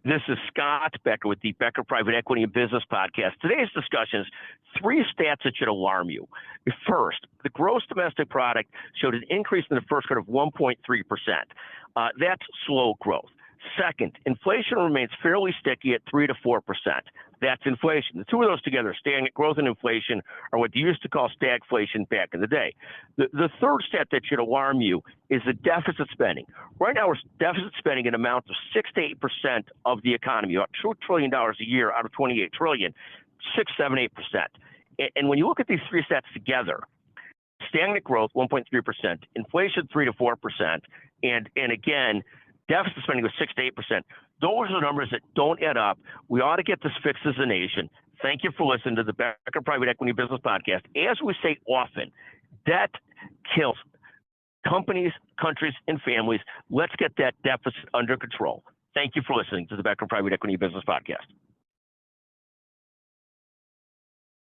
This is Scott Becker with the Becker Private Equity and Business Podcast. Today's discussion is 3 stats that should alarm you. First, the gross domestic product showed an increase in the first quarter of 1.3%. That's slow growth. Second, inflation remains fairly sticky at 3 to 4%. That's inflation. The two of those together, stagnant growth and inflation, are what you used to call stagflation back in the day. The third stat that should alarm you is the deficit spending. Right now, we're deficit spending an amount of 6 to 8% of the economy, about $2 trillion a year out of $28 trillion, 6, 7, 8%. And when you look at these 3 stats together, stagnant growth, 1.3%, inflation, 3 to 4%, and again, deficit spending was 6 to 8%. Those are the numbers that don't add up. We ought to get this fixed as a nation. Thank you for listening to the Becker Private Equity Business Podcast. As we say often, debt kills companies, countries, and families. Let's get that deficit under control. Thank you for listening to the Becker Private Equity Business Podcast.